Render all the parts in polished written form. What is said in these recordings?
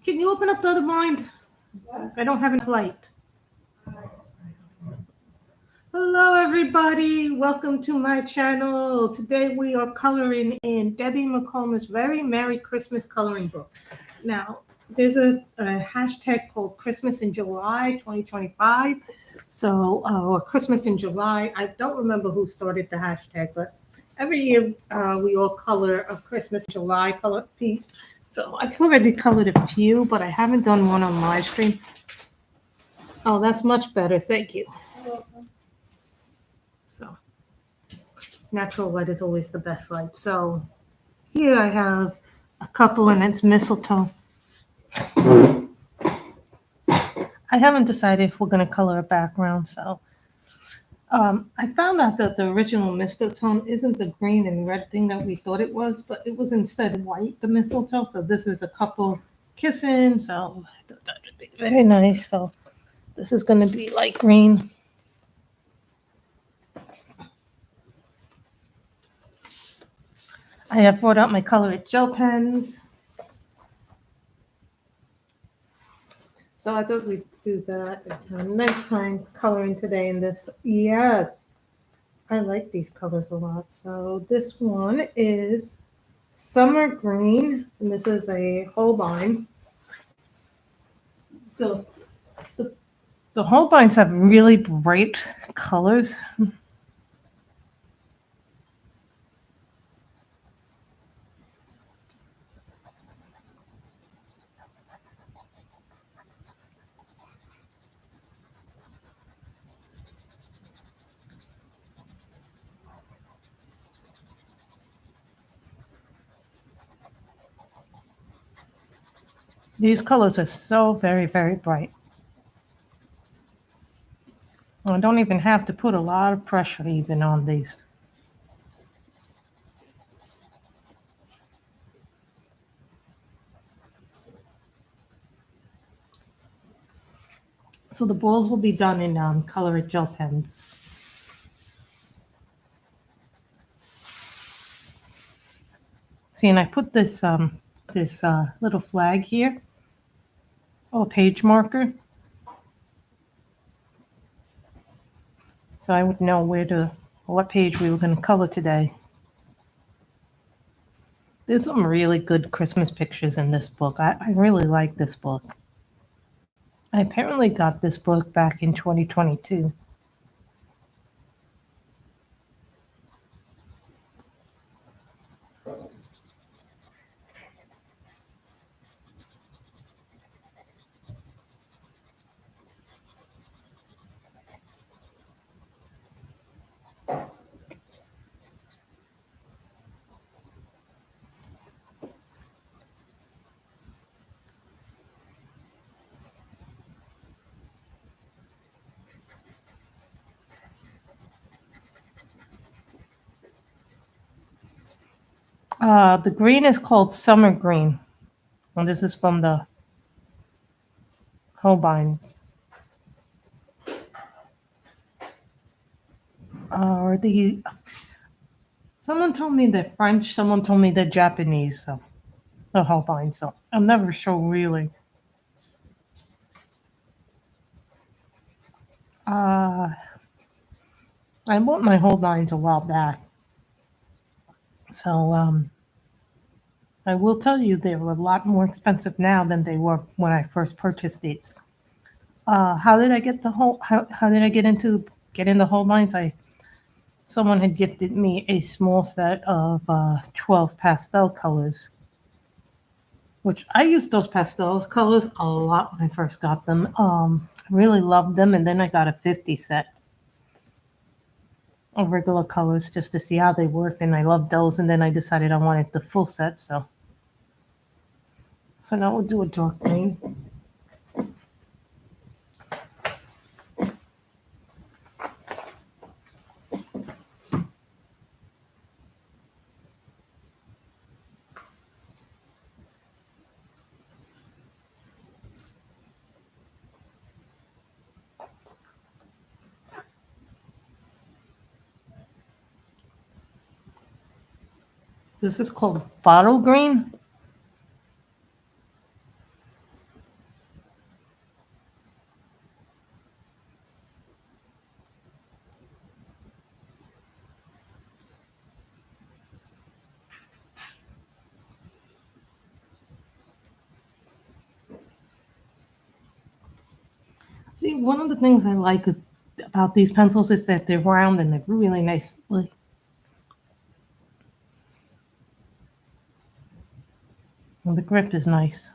Can you open up the other blind? I don't have enough light. Hello, everybody. Welcome to my channel. Today we are coloring in Debbie Macomber's Very Merry Christmas coloring book. Now, there's a hashtag called Christmas in July 2025. So, or Christmas in July. I don't remember who started the hashtag, but every year we all color a Christmas in July color piece. So I've already colored a few, but I haven't done one on Livestream. Oh, that's much better. Thank you. So natural light is always the best light. So here I have a couple, and it's mistletoe. I haven't decided if we're going to color a background, so I found out that the original mistletoe isn't the green and red thing that we thought it was, but it was instead white, the mistletoe. So this is a couple kissing, so I thought that would be very nice. So this is going to be light green. I have brought out my colored gel pens. So I thought we'd do that. A nice time coloring today in this. Yes, I like these colors a lot. So this one is Summer Green, and this is a Holbein. The Holbeins have really bright colors. These colors are so very, very bright. I don't even have to put a lot of pressure even on these. So the balls will be done in colored gel pens. See, and I put this little flag here, a page marker, so I would know what page we were going to color today. There's some really good Christmas pictures in this book. I really like this book. I apparently got this book back in 2022. The green is called Summer Green, and this is from the Holbeins. Someone told me they're French, someone told me they're Japanese, so the Holbeins, so I'm never sure really. I bought my Holbeins a while back, so I will tell you they're a lot more expensive now than they were when I first purchased these. How did I get how did I get in the Holbeins? Someone had gifted me a small set of 12 pastel colors, which I used those pastel colors a lot when I first got them. I really loved them, and then I got a 50 set of regular colors just to see how they worked, and I loved those, and then I decided I wanted the full set, so now we'll do a dark green. This is called bottle green. See, one of the things I like about these pencils is that they're round and they're really nice. The grip is nice.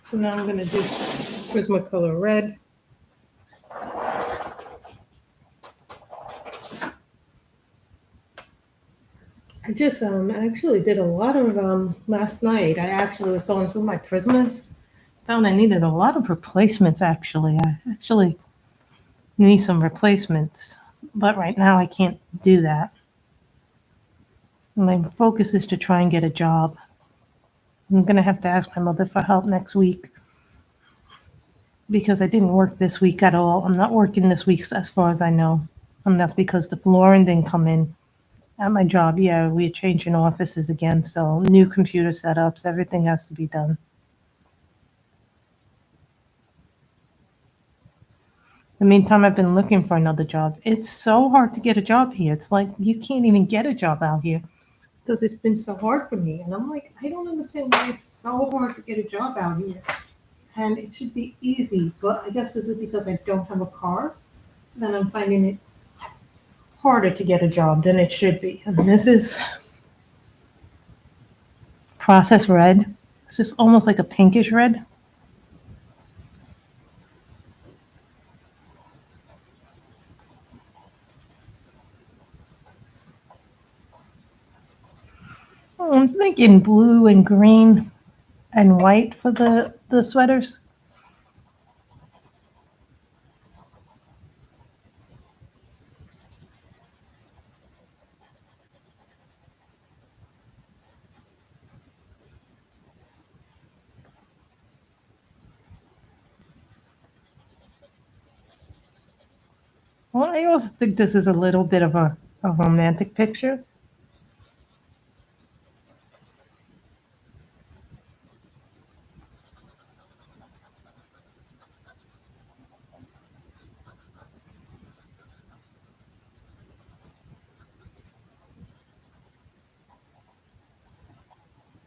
So now I'm going to do Prismacolor red. I actually did a lot of last night. I actually was going through my Prismas. Found I needed a lot of replacements actually. I actually need some replacements. But right now I can't do that. My focus is to try and get a job. I'm going to have to ask my mother for help next week because I didn't work this week at all. I'm not working this week as far as I know. And that's because the flooring didn't come in at my job. Yeah, we're changing offices again, so new computer setups, everything has to be done. In the meantime, I've been looking for another job. It's so hard to get a job here. It's like you can't even get a job out here because it's been so hard for me. And I'm like, I don't understand why it's so hard to get a job out here. And it should be easy, but I guess this is because I don't have a car. Then I'm finding it harder to get a job than it should be. And this is processed red. It's just almost like a pinkish red. I'm thinking blue and green and white for the sweaters. Well, I also think this is a little bit of a romantic picture.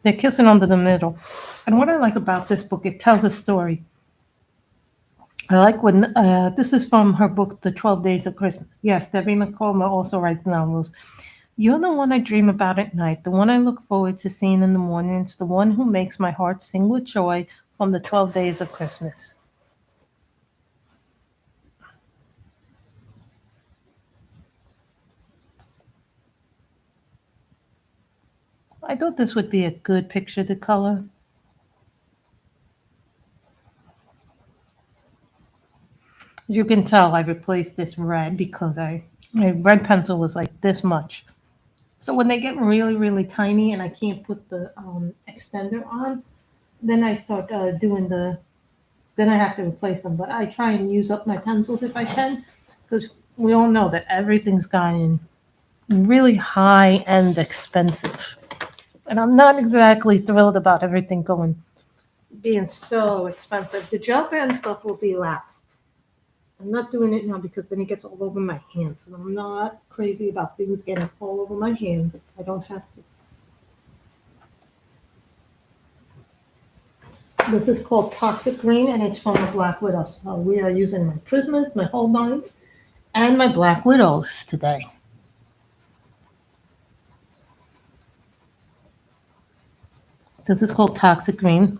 They're kissing under the middle. And what I like about this book, it tells a story. I like when this is from her book, The 12 Days of Christmas. Yes, Debbie Macomber also writes novels. You're the one I dream about at night, the one I look forward to seeing in the morning. It's the one who makes my heart sing with joy from the 12 days of Christmas. I thought this would be a good picture to color. As you can tell, I replaced this red because my red pencil was like this much. So when they get really, really tiny and I can't put the extender on, then I start then I have to replace them. But I try and use up my pencils if I can, because we all know that everything's gotten really high and expensive. And I'm not exactly thrilled about everything being so expensive. The gel pen stuff will be last. I'm not doing it now because then it gets all over my hands. And I'm not crazy about things getting all over my hands. I don't have to. This is called Toxic Green and it's from the Black Widow. So we are using my Prismas, my Holbeins, and my Black Widows today. This is called Toxic Green.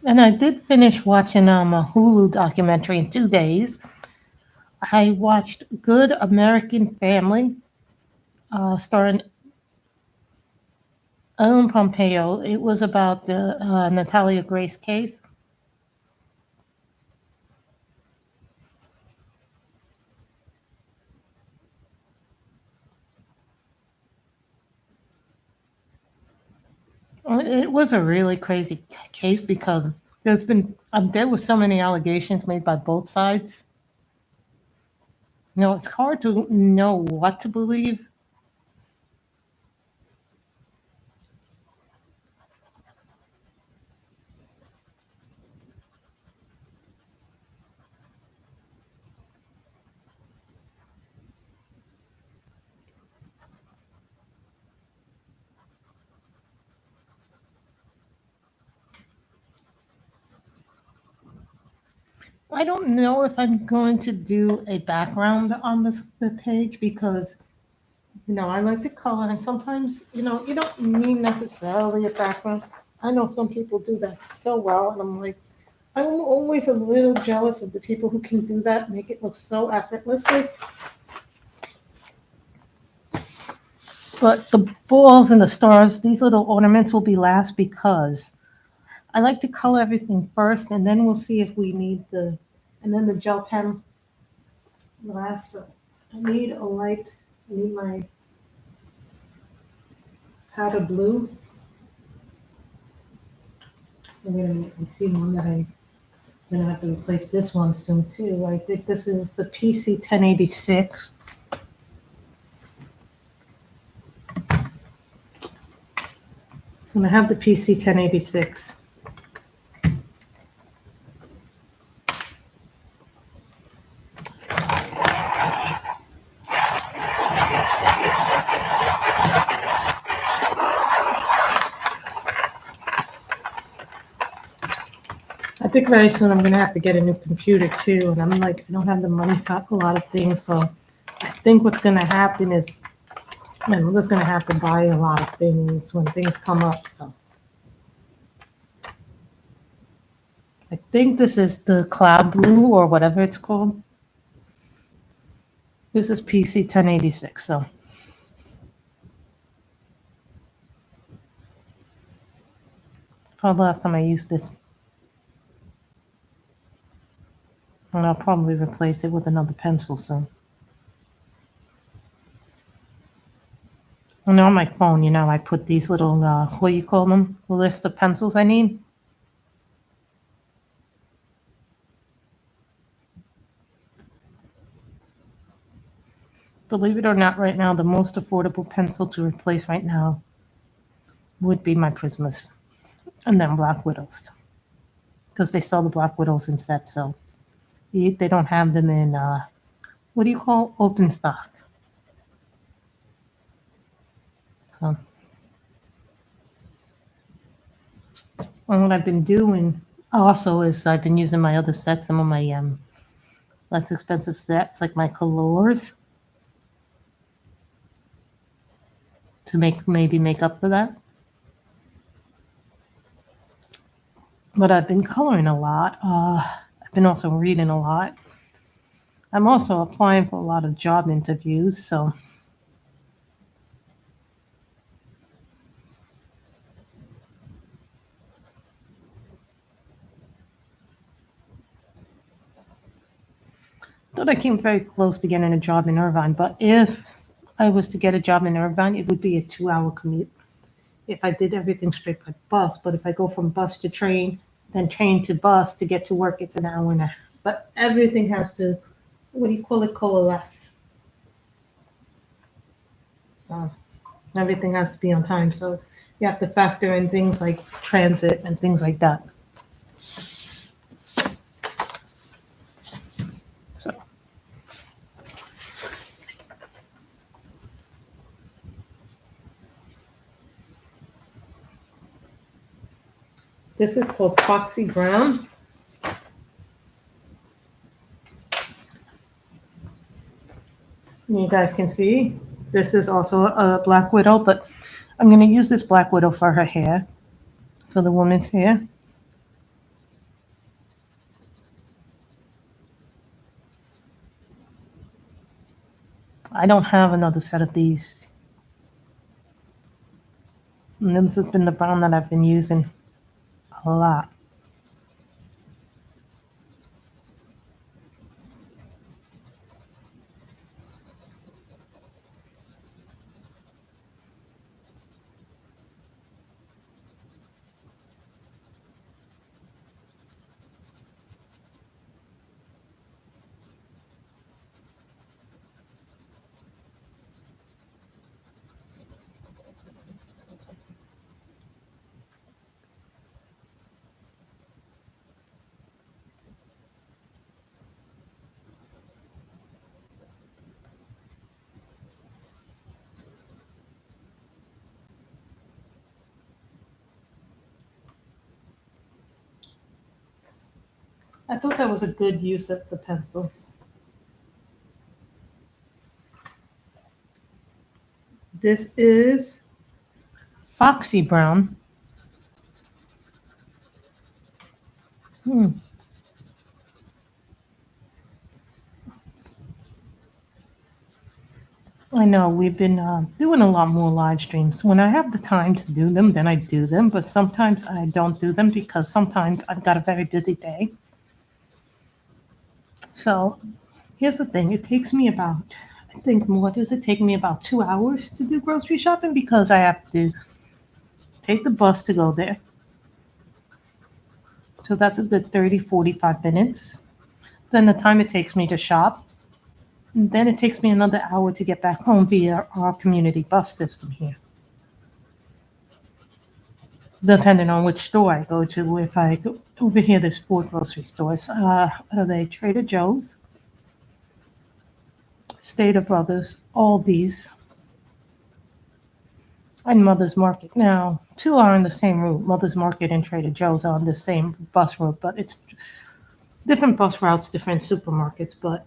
And I did finish watching a Hulu documentary in 2 days. I watched Good American Family, starring Ellen Pompeo. It was about the Natalia Grace case. It was a really crazy case because there was so many allegations made by both sides. It's hard to know what to believe. I don't know if I'm going to do a background on the page because I like to color, and sometimes you don't need necessarily a background. I know some people do that so well, and I'm like, I'm always a little jealous of the people who can do that, make it look so effortlessly. But the balls and the stars, these little ornaments will be last because I like to color everything first, and then we'll see if we need and then the gel pen last. So I need a light, I need my powder blue. Wait a minute, I see one that I'm gonna have to replace this one soon too. I think this is the PC 1086. And I have the PC 1086. I think very soon I'm going to have to get a new computer too. And I'm like, I don't have the money for a lot of things. So I think what's going to happen is my mother's going to have to buy a lot of things when things come up. So I think this is the cloud blue or whatever it's called. This is PC 1086. So probably the last time I used this. And I'll probably replace it with another pencil soon. And on my phone, I put these little, what do you call them? The list of pencils I need. Believe it or not, right now, the most affordable pencil to replace right now would be my Prismas and then Black Widows. Because they sell the Black Widows in sets, so they don't have them in, what do you call open stock? So, and what I've been doing also is I've been using my other sets, some of my less expensive sets, like my colors, to maybe make up for that. But I've been coloring a lot. I've been also reading a lot. I'm also applying for a lot of job interviews, so thought I came very close to getting a job in Irvine. But if I was to get a job in Irvine, it would be a 2-hour commute if I did everything straight by bus. But if I go from bus to train, then train to bus to get to work, it's an hour and a half. But everything has to, what do you call it, coalesce. So everything has to be on time. So you have to factor in things like transit and things like that. So this is called Foxy Brown. You guys can see this is also a Black Widow, but I'm going to use this Black Widow for her hair, for the woman's hair. I don't have another set of these. And this has been the brown that I've been using a lot. I thought that was a good use of the pencils. This is Foxy Brown. I know we've been doing a lot more live streams. When I have the time to do them, then I do them. But sometimes I don't do them because sometimes I've got a very busy day. So here's the thing. It takes me about, I think, more does it take me about 2 hours to do grocery shopping because I have to take the bus to go there. So that's a good 30, 45 minutes. Then the time it takes me to shop. And then it takes me another hour to get back home via our community bus system here. Depending on which store I go to. If I go over here, there's 4 grocery stores. Are they Trader Joe's, Stater Brothers, Aldi's, and Mother's Market. Now, 2 are on the same route. Mother's Market and Trader Joe's are on the same bus route, but it's different bus routes, different supermarkets. But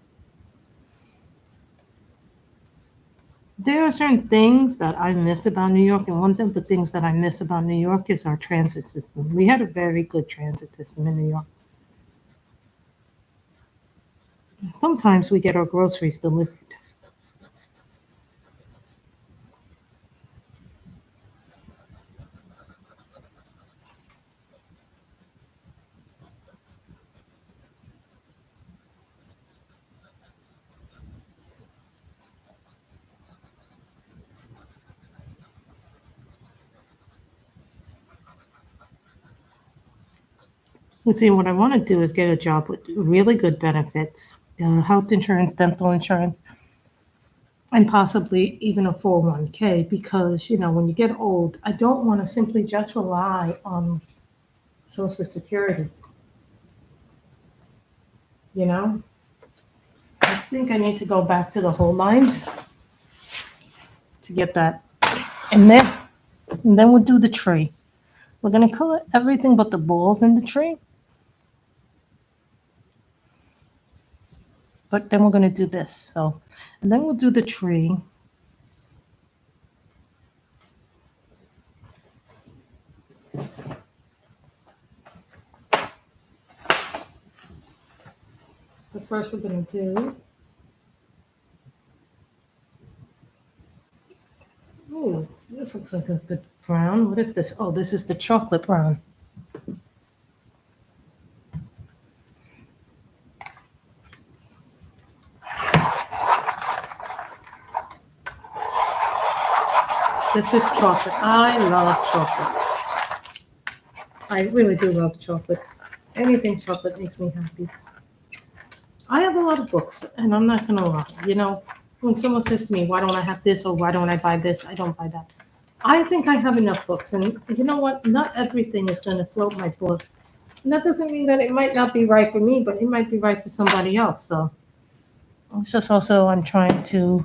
there are certain things that I miss about New York, and one of the things that I miss about New York is our transit system. We had a very good transit system in New York. Sometimes we get our groceries delivered. You see, what I want to do is get a job with really good benefits, health insurance, dental insurance, and possibly even a 401k because, when you get old, I don't want to simply just rely on Social Security. You know, I think I need to go back to the whole lines to get that. And then we'll do the tree. We're going to color everything but the balls in the tree. But then we're going to do this. And then we'll do the tree. But first we're going to do, ooh, this looks like a good brown. What is this? Oh, this is the chocolate brown. This is chocolate. I love chocolate. I really do love chocolate. Anything chocolate makes me happy. I have a lot of books, and I'm not going to lie. When someone says to me, why don't I have this or why don't I buy this, I don't buy that. I think I have enough books, and you know what? Not everything is going to float my boat. And that doesn't mean that it might not be right for me, but it might be right for somebody else. So it's just also I'm trying to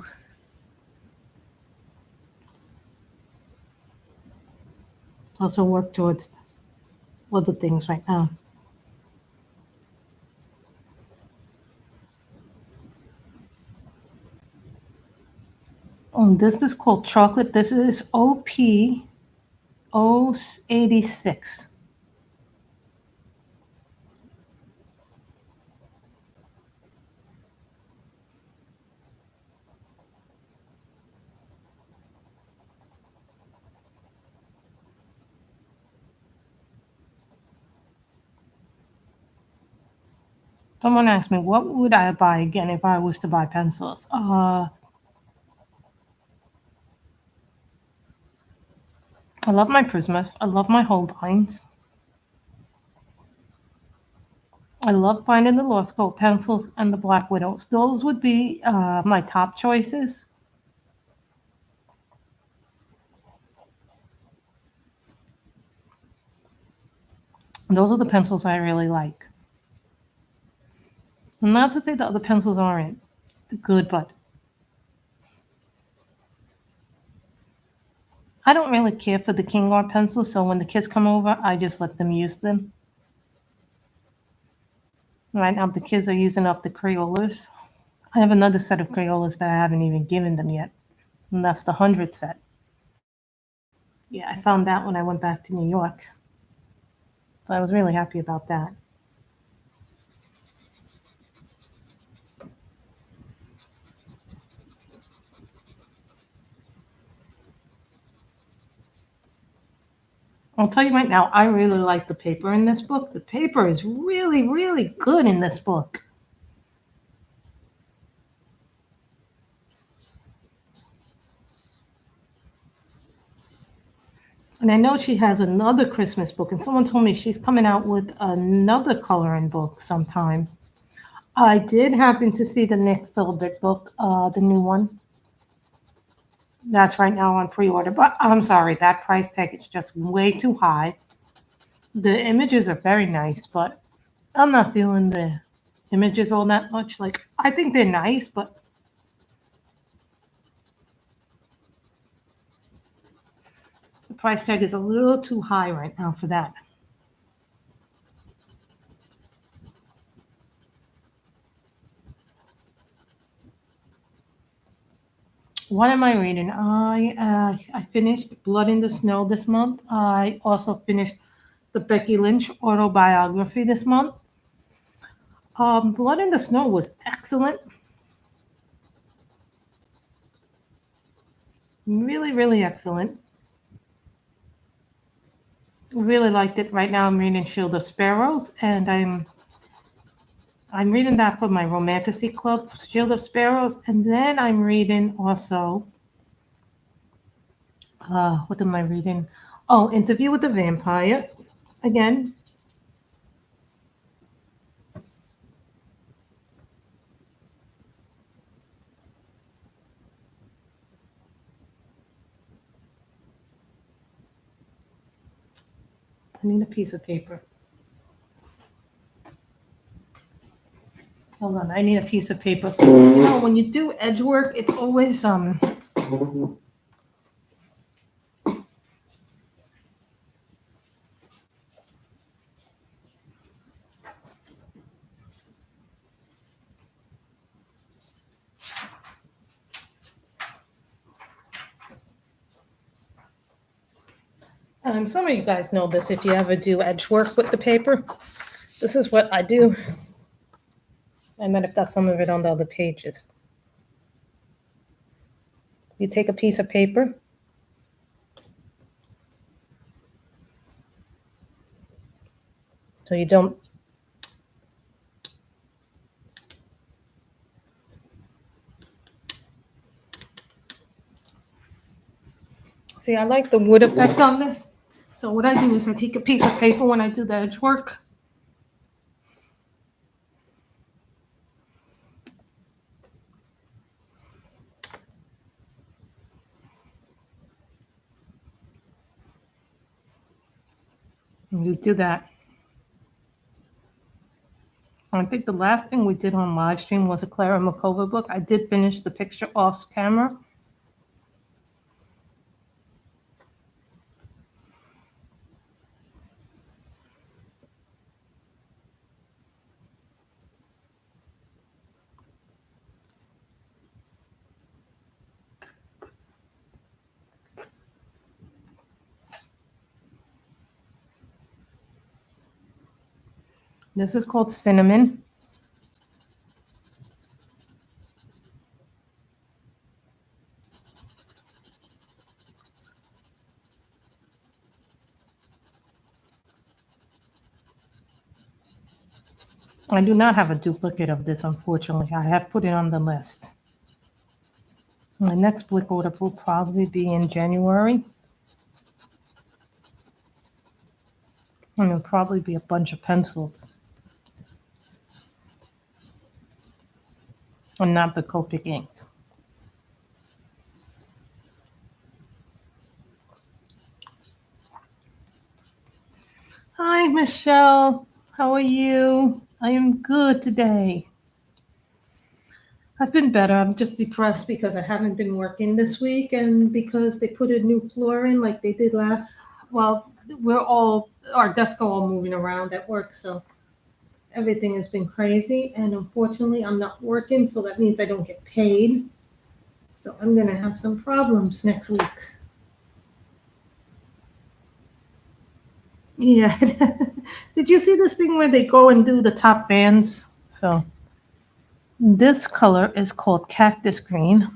also work towards other things right now. This is called chocolate. This is OP 086. Someone asked me, what would I buy again if I was to buy pencils? I love my Prismas. I love my Holbeins. I love finding the Lost Gold pencils and the Black Widows. Those would be my top choices. Those are the pencils I really like. Not to say the other pencils aren't good, but I don't really care for the King Art pencils, so when the kids come over, I just let them use them. Right now, the kids are using up the Crayolas. I have another set of Crayolas that I haven't even given them yet, and that's the 100 set. Yeah, I found that when I went back to New York. So I was really happy about that. I'll tell you right now, I really like the paper in this book. The paper is really, really good in this book. And I know she has another Christmas book, and someone told me she's coming out with another coloring book sometime. I did happen to see the Nick Philbert book, the new one. That's right now on pre-order, but I'm sorry, that price tag is just way too high. The images are very nice, but I'm not feeling the images all that much. Like, I think they're nice, but the price tag is a little too high right now for that. What am I reading? I finished Blood in the Snow this month. I also finished the Becky Lynch autobiography this month. Blood in the Snow was excellent. Really, really excellent. Really liked it. Right now I'm reading Shield of Sparrows, and I'm reading that for my Romantasy Club, Shield of Sparrows, and then I'm reading also what am I reading? Oh, Interview with the Vampire. Again, I need a piece of paper. Hold on, I need a piece of paper. You know, when you do edge work, it's always some of you guys know this if you ever do edge work with the paper. This is what I do. I might have got some of it on the other pages. You take a piece of paper. So you don't. See, I like the wood effect on this. So what I do is I take a piece of paper when I do the edge work. And you do that. I think the last thing we did on Livestream was a Clara Macomber book. I did finish the picture off camera. This is called Cinnamon. I do not have a duplicate of this, unfortunately. I have put it on the list. My next blick order will probably be in January. And it'll probably be a bunch of pencils. And not the Copic ink. Hi, Michelle. How are you? I am good today. I've been better. I'm just depressed because I haven't been working this week and because they put a new floor in like they did last. Well, our desks are all moving around at work, so everything has been crazy. And unfortunately, I'm not working, so that means I don't get paid. So I'm going to have some problems next week. Yeah. Did you see this thing where they go and do the top bands? So this color is called Cactus Green.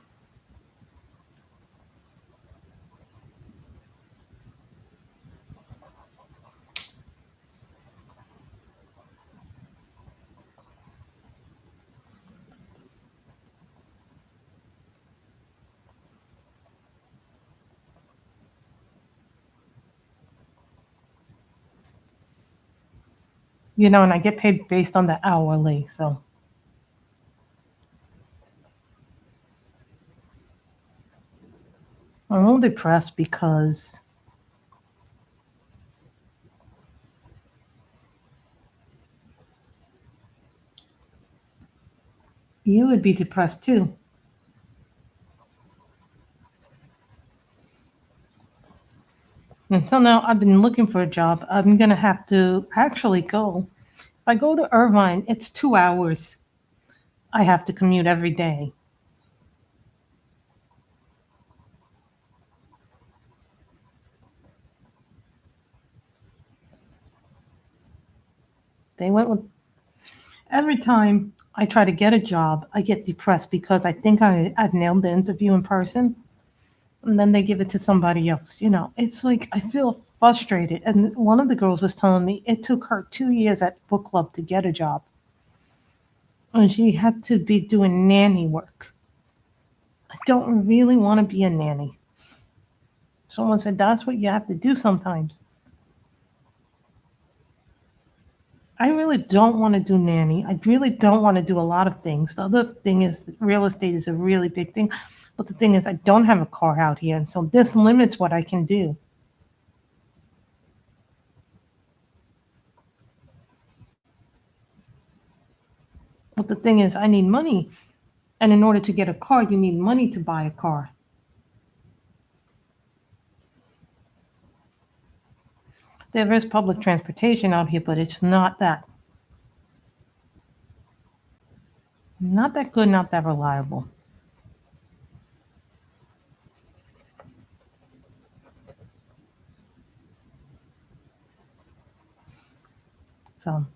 You know, and I get paid based on the hourly, so. I'm a little depressed because you would be depressed too. And so now I've been looking for a job. I'm going to have to actually go. If I go to Irvine, it's 2 hours. I have to commute every day. They went with every time I try to get a job, I get depressed because I think I've nailed the interview in person. And then they give it to somebody else. You know, it's like I feel frustrated. And one of the girls was telling me it took her 2 years at book club to get a job. And she had to be doing nanny work. I don't really want to be a nanny. Someone said that's what you have to do sometimes. I really don't want to do nanny. I really don't want to do a lot of things. The other thing is that real estate is a really big thing. But the thing is, I don't have a car out here. And so this limits what I can do. But the thing is, I need money. And in order to get a car, you need money to buy a car. There is public transportation out here, but it's not that good, not that reliable. So,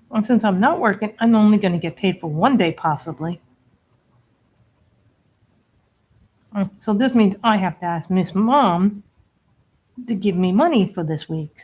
and since I'm not working, I'm only going to get paid for one day possibly. So this means I have to ask Miss Mom to give me money for this week.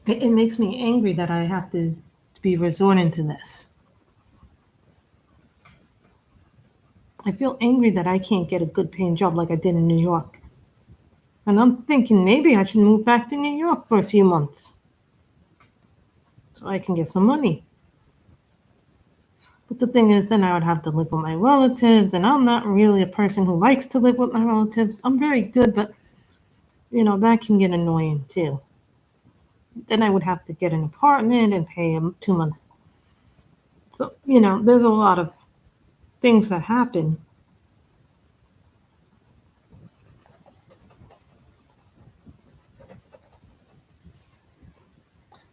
It makes me angry that I have to be resorting to this. I feel angry that I can't get a good paying job like I did in New York. And I'm thinking maybe I should move back to New York for a few months so I can get some money. But the thing is, then I would have to live with my relatives, and I'm not really a person who likes to live with my relatives. I'm very good, but that can get annoying too. Then I would have to get an apartment and pay 2 months. So, there's a lot of things that happen.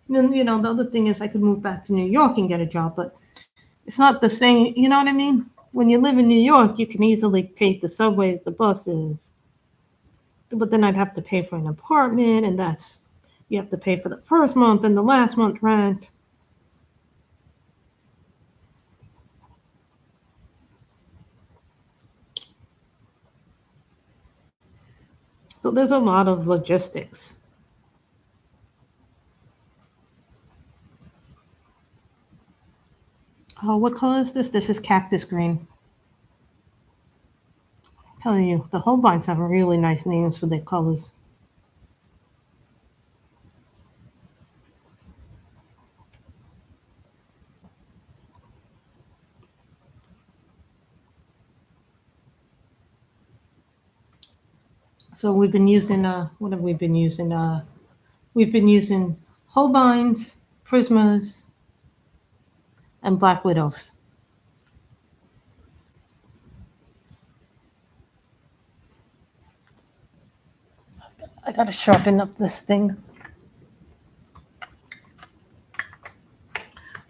And then, the other thing is I could move back to New York and get a job, but it's not the same. You know what I mean? When you live in New York, you can easily take the subways, the buses, but then I'd have to pay for an apartment, and you have to pay for the first month and the last month rent. So there's a lot of logistics. Oh, what color is this? This is cactus green. I'm telling you, the Holbeins have really nice names for their colors. So we've been using what have we been using? We've been using Holbeins, Prismas, and Black Widows. I gotta sharpen up this thing.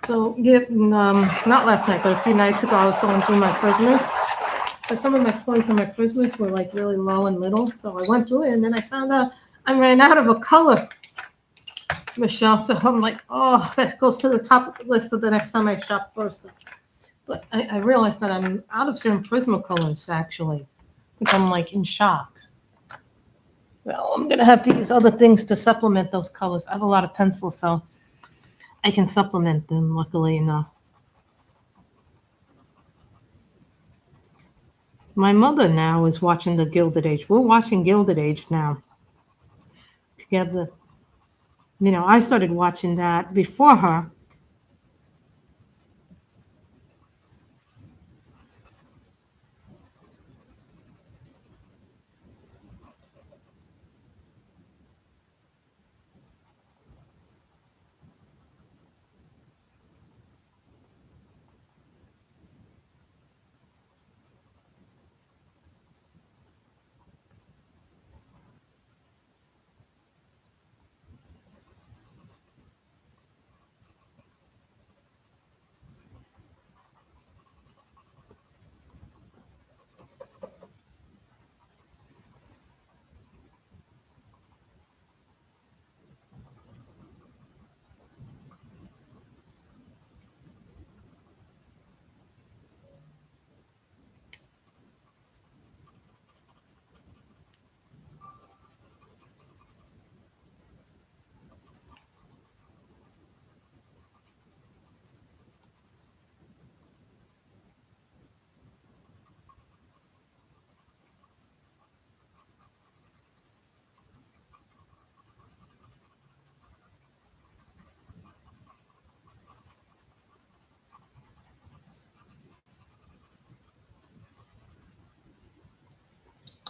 So not last night, but a few nights ago, I was going through my Prismas. But some of my points on my Prismas were like really low and little, so I went through it, and then I found out I ran out of a color, Michelle. So I'm like, oh, that goes to the top of the list of the next time I shop for stuff. But I realized that I'm out of certain Prisma colors actually, which I'm like in shock. Well, I'm gonna have to use other things to supplement those colors. I have a lot of pencils, so I can supplement them. Luckily enough. My mother now is watching the Gilded Age. We're watching Gilded Age now together. I started watching that before her.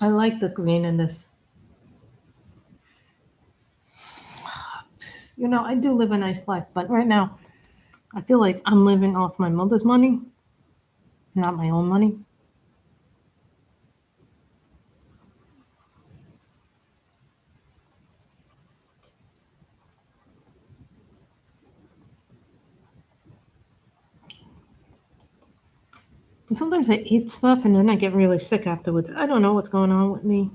I like the green in this. I do live a nice life, but right now I feel like I'm living off my mother's money, not my own money. And sometimes I eat stuff and then I get really sick afterwards. I don't know what's going on with me.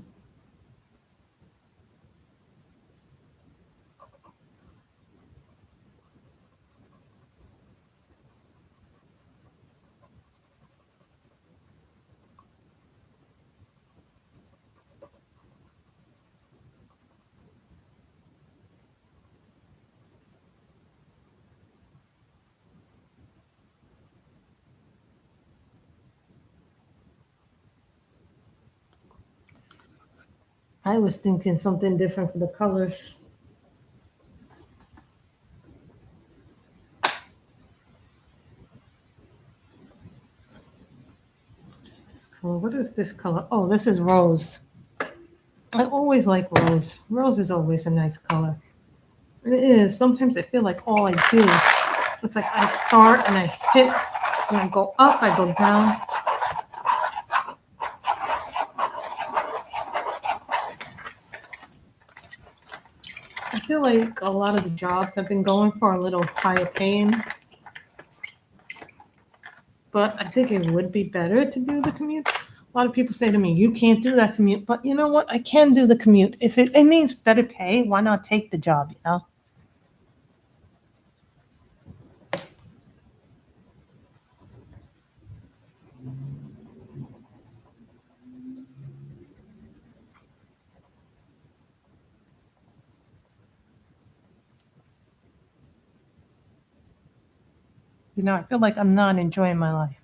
I was thinking something different for the colors. What is this color? Oh, this is rose. I always like rose. Rose is always a nice color. It is. Sometimes I feel like all I do, it's like I start and I hit, and I go up, I go down. I feel like a lot of the jobs I've been going for are a little higher paying. But I think it would be better to do the commute. A lot of people say to me, you can't do that commute. But you know what? I can do the commute. If it means better pay, why not take the job, you know? You know, I feel like I'm not enjoying my life.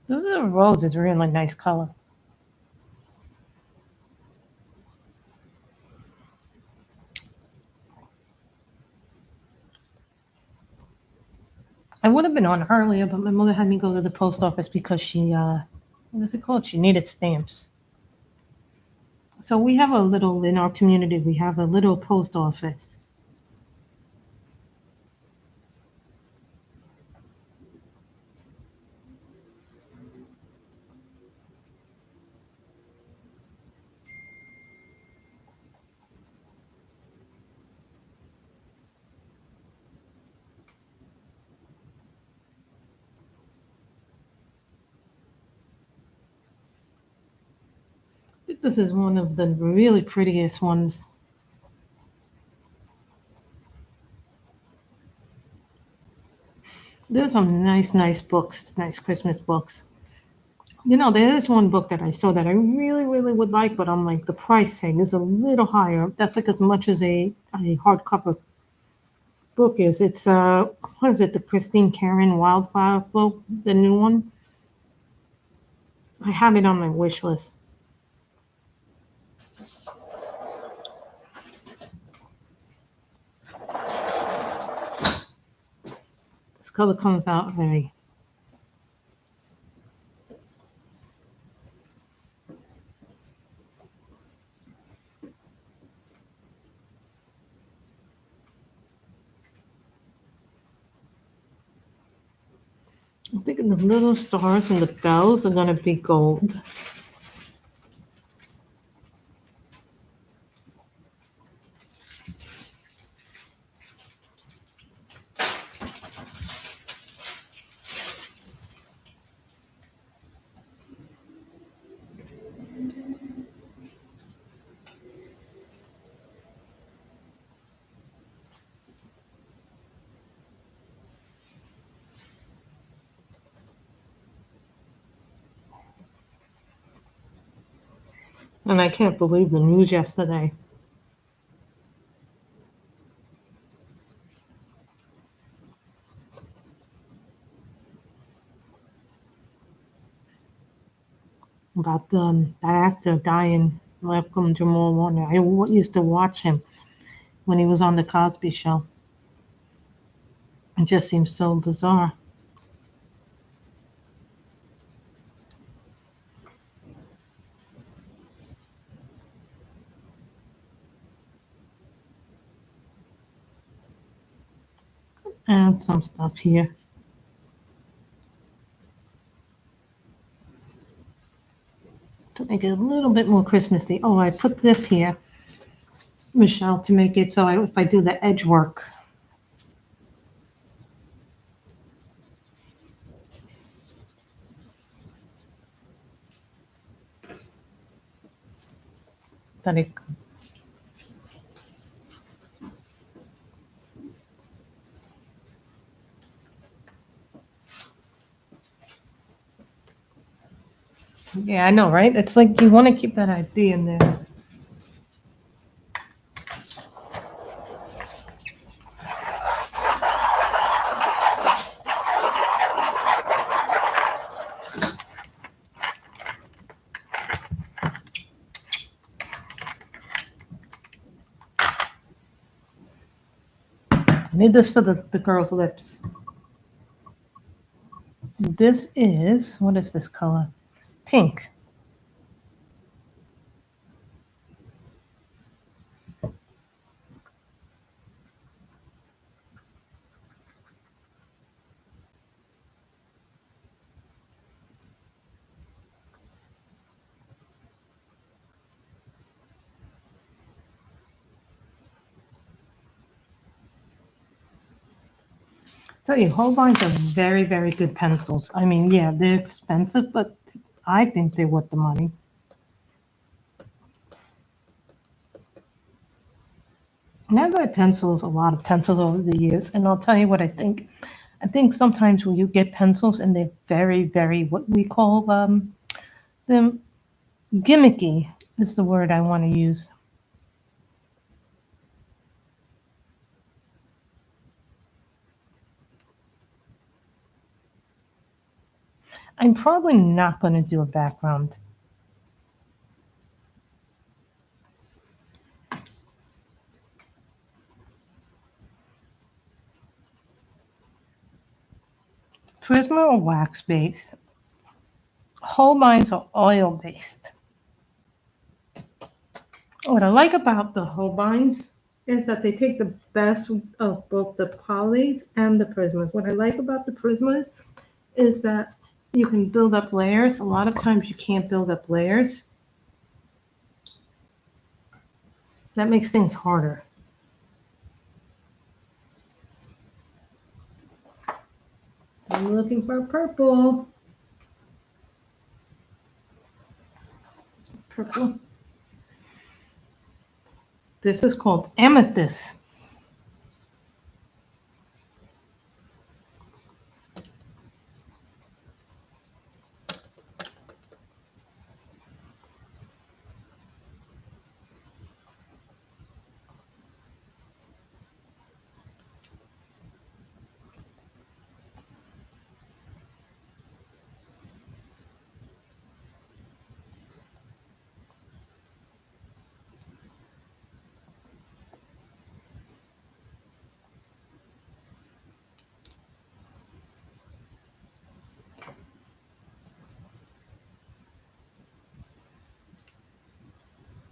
This is a rose. It's a really nice color. I would have been on earlier, but my mother had me go to the post office because she, what is it called? She needed stamps. So we have a little, in our community, we have a little post office. I think this is one of the really prettiest ones. There's some nice books, nice Christmas books. You know, there is one book that I saw that I really would like, but I'm like, the price tag is a little higher. That's like as much as a hardcover book is. It's, what is it, the Christine Karen Wildfire book, the new one? I have it on my wish list. This color comes out very. I'm thinking the little stars and the bells are gonna be gold. And I can't believe the news yesterday. About that actor dying, Malcolm Jamal Warner. I used to watch him when he was on the Cosby Show. It just seems so bizarre. And some stuff here to make it a little bit more Christmassy. Oh, I put this here, Michelle, to make it so if I do the edge work, that it. Yeah, I know, right? It's like you want to keep that idea in there. I need this for the girl's lips. This is, what is this color? Pink. Tell you, Holbein's are very, very good pencils. I mean, yeah, they're expensive, but I think they're worth the money. And I've read pencils, a lot of pencils over the years, and I'll tell you what I think. I think sometimes when you get pencils and they're very, very, what we call them gimmicky is the word I want to use. I'm probably not going to do a background. Prisma or wax based. Holbeins are oil based. What I like about the Holbeins is that they take the best of both the polys and the prismas. What I like about the prismas is that you can build up layers. A lot of times you can't build up layers. That makes things harder. I'm looking for purple. Purple. This is called amethyst.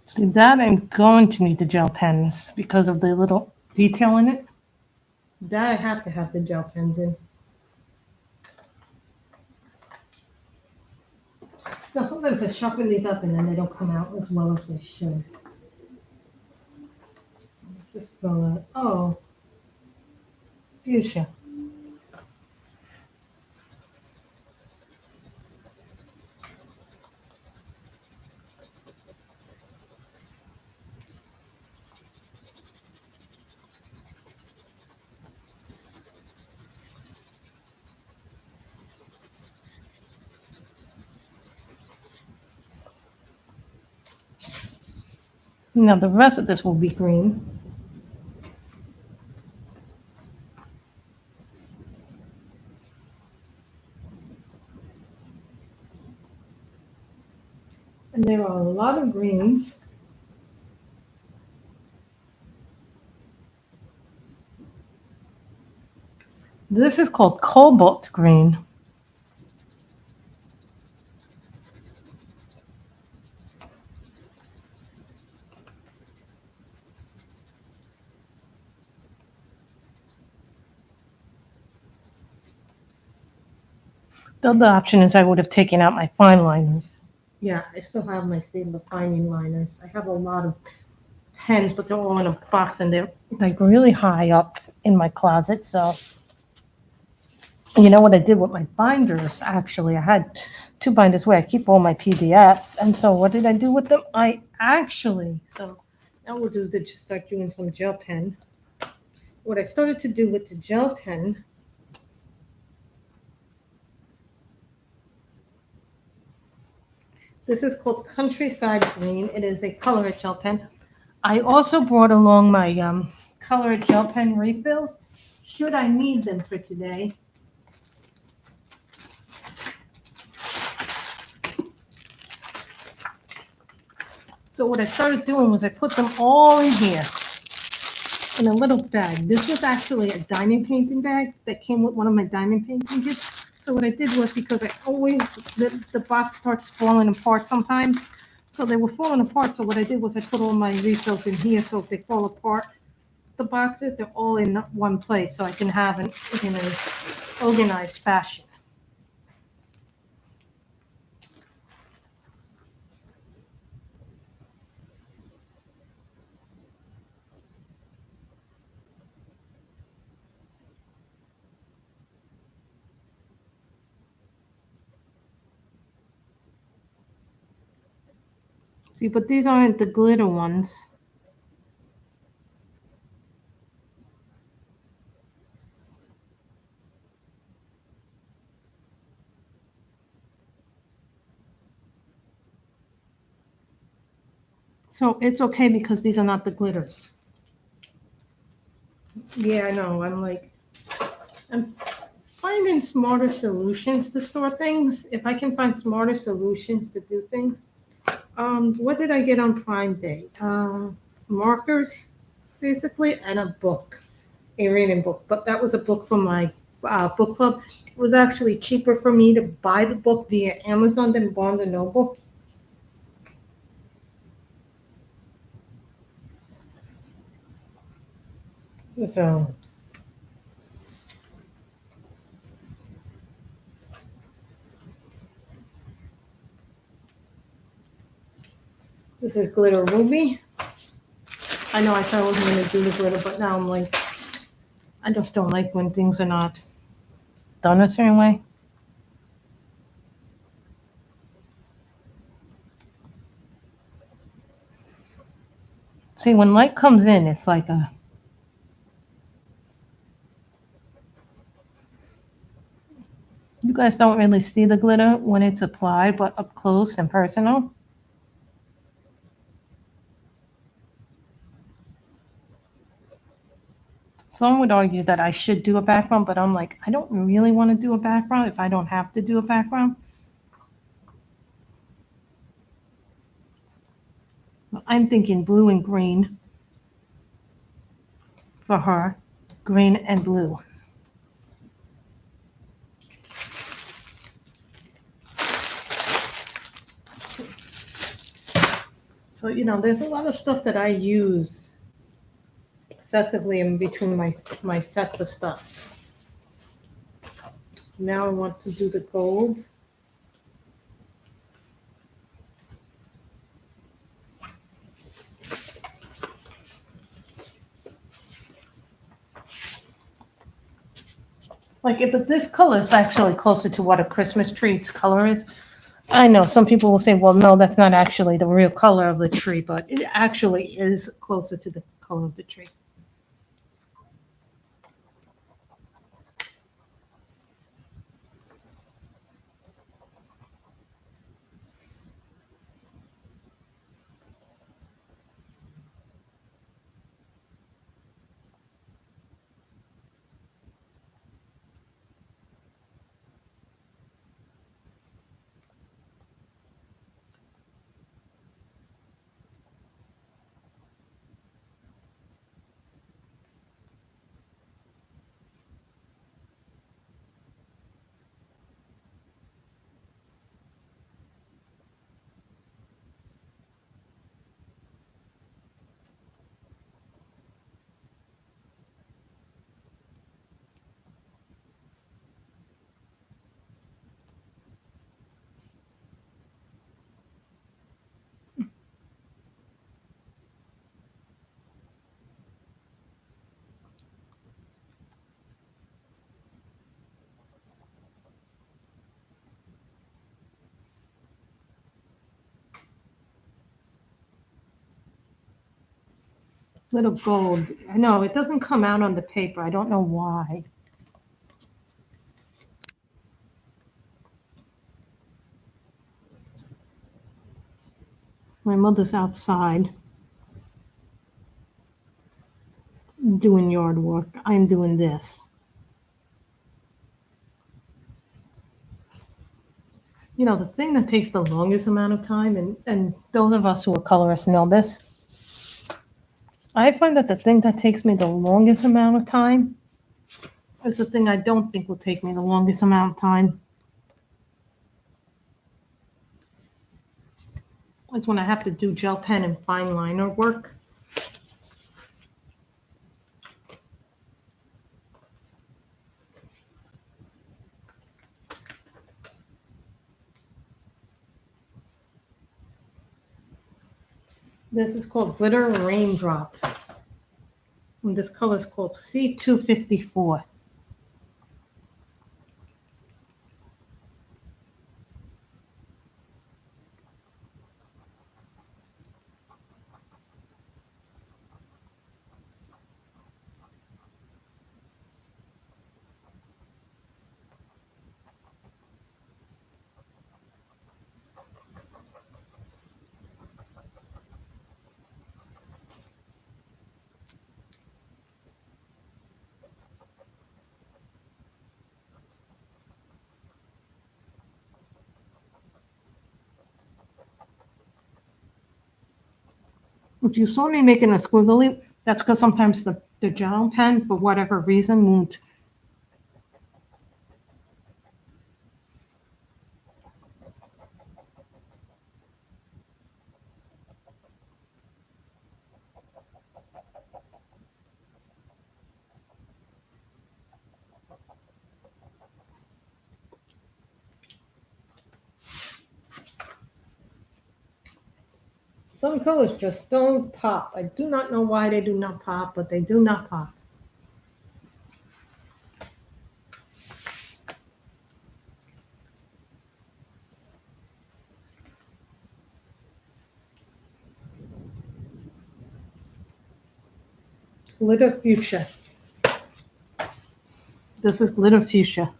See that I'm going to need the gel pens because of the little detail in it. That I have to have the gel pens in. Now sometimes I sharpen these up and then they don't come out as well as they should. What's this color? Oh, fuchsia. Now the rest of this will be green. And there are a lot of greens. This is called cobalt green. The other option is I would have taken out my fine liners. Yeah, I still have my Staedtler fine liners. I have a lot of pens, but they're all in a box and they're like really high up in my closet. So You know what I did with my binders? Actually, I had two binders where I keep all my PDFs. And so what did I do with them? So now we'll do to just start doing some gel pen. What I started to do with the gel pen, this is called Countryside Green. It is a color gel pen. I also brought along my color gel pen refills, should I need them for today. So what I started doing was I put them all in here in a little bag. This was actually a diamond painting bag that came with one of my diamond painting kits. So what I did was, because the box starts falling apart sometimes. So they were falling apart. So what I did was I put all my refills in here. So if they fall apart, the boxes, they're all in one place. So I can have it in an organized fashion. See, but these aren't the glitter ones. So it's okay because these are not the glitters. Yeah, I know. I'm finding smarter solutions to store things. If I can find smarter solutions to do things. What did I get on Prime Day? Markers, basically, and a book, a reading book. But that was a book from my book club. It was actually cheaper for me to buy the book via Amazon than Barnes and Noble. So this is Glitter Ruby. I know I thought I wasn't going to do the glitter, but now I'm like, I just don't like when things are not done a certain way. See, when light comes in, it's like a. You guys don't really see the glitter when it's applied, but up close and personal. Someone would argue that I should do a background, but I'm like, I don't really want to do a background if I don't have to do a background. I'm thinking blue and green for her, green and blue. So, there's a lot of stuff that I use excessively in between my sets of stuffs. Now I want to do the gold. But this color is actually closer to what a Christmas tree's color is. I know some people will say, well, no, that's not actually the real color of the tree, but it actually is closer to the color of the tree. Little gold. I know it doesn't come out on the paper. I don't know why. My mother's outside doing yard work. I'm doing this. You know, the thing that takes the longest amount of time, and those of us who are colorists know this, I find that the thing that takes me the longest amount of time is the thing I don't think will take me the longest amount of time. It's when I have to do gel pen and fine liner work. This is called Glitter Raindrop. And this color is called C254. If you saw me making a squiggly, that's because sometimes the gel pen, for whatever reason, won't. Some colors just don't pop. I do not know why they do not pop, but they do not pop. Glitter Fuchsia. This is Glitter Fuchsia.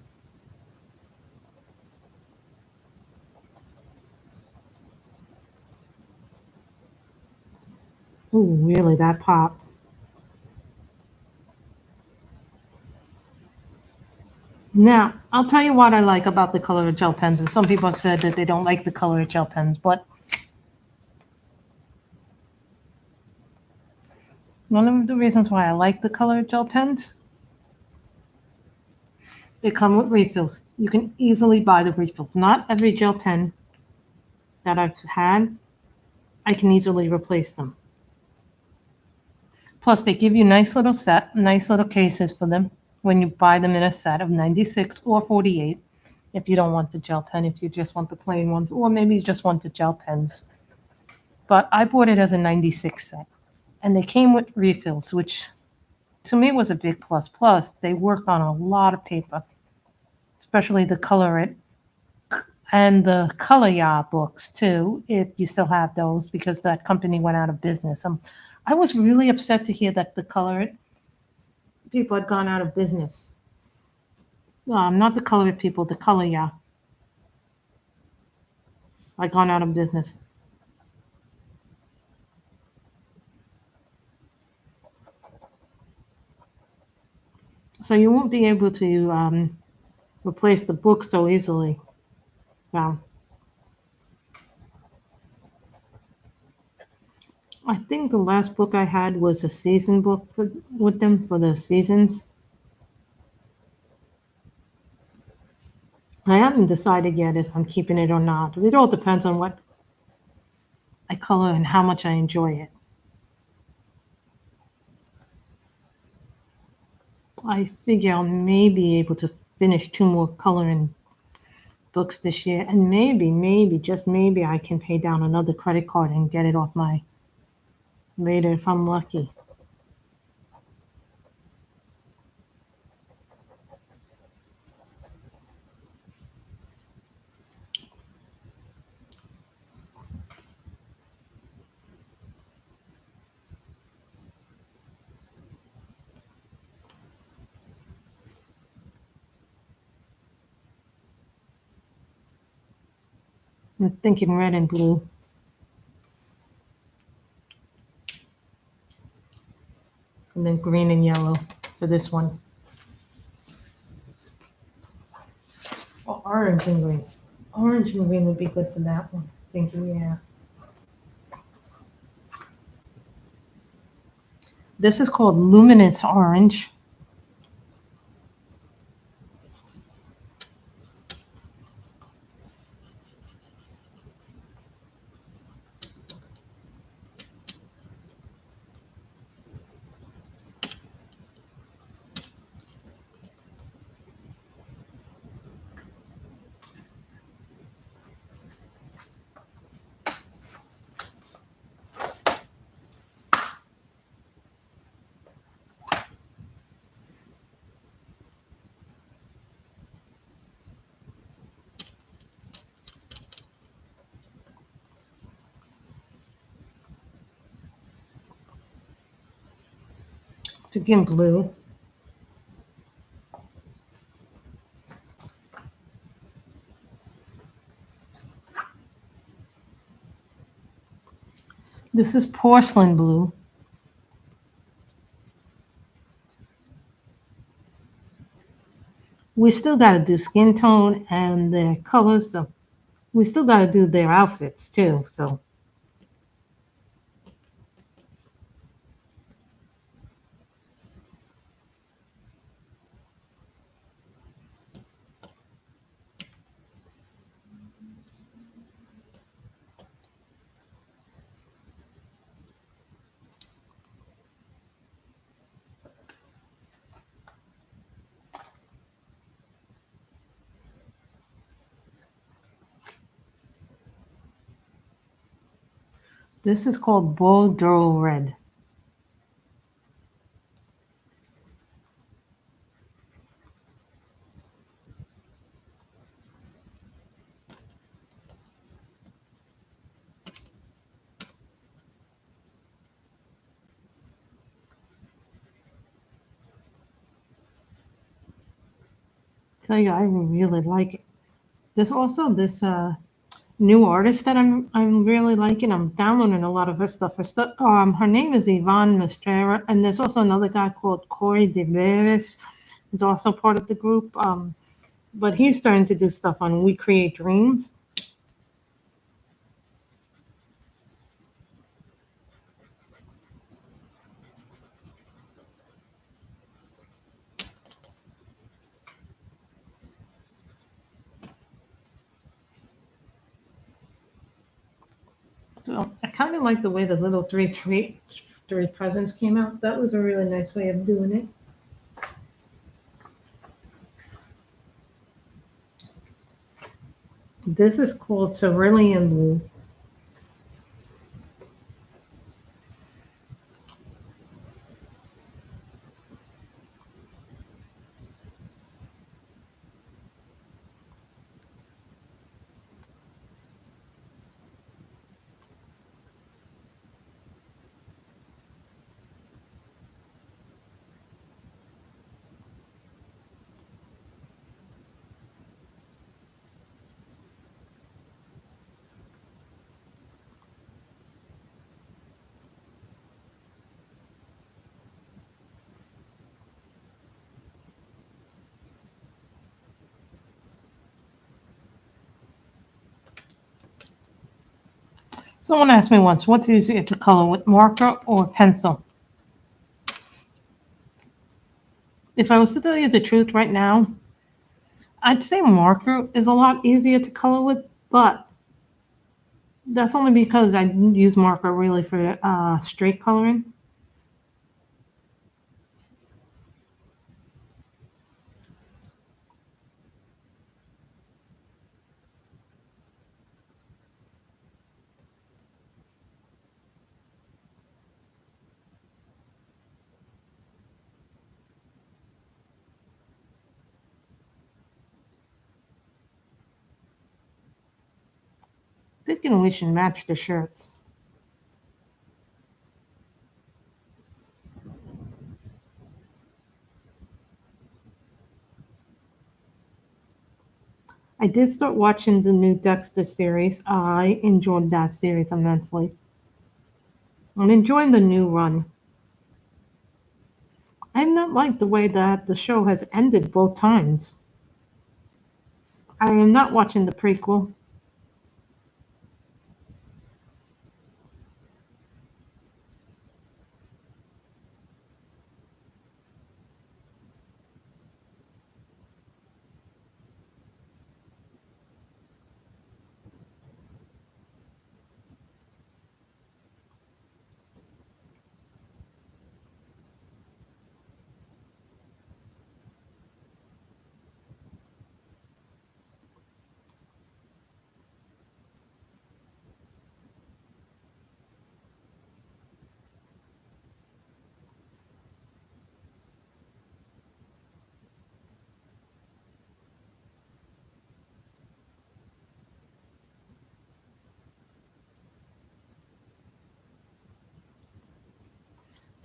Ooh, really, that pops. Now, I'll tell you what I like about the color of gel pens. And some people said that they don't like the color of gel pens, but one of the reasons why I like the color of gel pens, they come with refills. You can easily buy the refills. Not every gel pen that I've had, I can easily replace them. Plus, they give you nice little cases for them when you buy them in a set of 96 or 48. If you don't want the gel pen, if you just want the plain ones, or maybe you just want the gel pens. But I bought it as a 96 set, and they came with refills, which to me was a big plus. Plus, they work on a lot of paper, especially the Color It and the Color Ya books too, if you still have those, because that company went out of business. I was really upset to hear that the Color It people had gone out of business. Not the Color It people, the Color Ya had gone out of business. So you won't be able to replace the book so easily. Wow. I think the last book I had was a season book with them for the seasons. I haven't decided yet if I'm keeping it or not. It all depends on what I color and how much I enjoy it. I figure I'll maybe be able to finish 2 more coloring books this year, and maybe, just maybe I can pay down another credit card and get it off my later if I'm lucky. I'm thinking red and blue. And then green and yellow for this one. Oh, orange and green. Orange and green would be good for that one. Thinking, yeah. This is called Luminance Orange. Again, blue. This is porcelain blue. We still got to do skin tone and their colors, so we still got to do their outfits too. So this is called Bordeaux red. Tell you, I really like it. There's also this new artist that I'm really liking. I'm downloading a lot of her stuff. Her name is Yvonne Mastera, and there's also another guy called Corey DeVeris. He's also part of the group. But he's starting to do stuff on We Create Dreams. So I kind of like the way the little three presents came out. That was a really nice way of doing it. This is called Cerulean Blue. Someone asked me once, what's easier to color with marker or pencil? If I was to tell you the truth right now, I'd say marker is a lot easier to color with, but that's only because I use marker really for straight coloring. Thinking we should match the shirts. I I did start watching the new Dexter series. I enjoyed that series immensely. I'm enjoying the new run. I have not liked the way that the show has ended both times. I am not watching the prequel.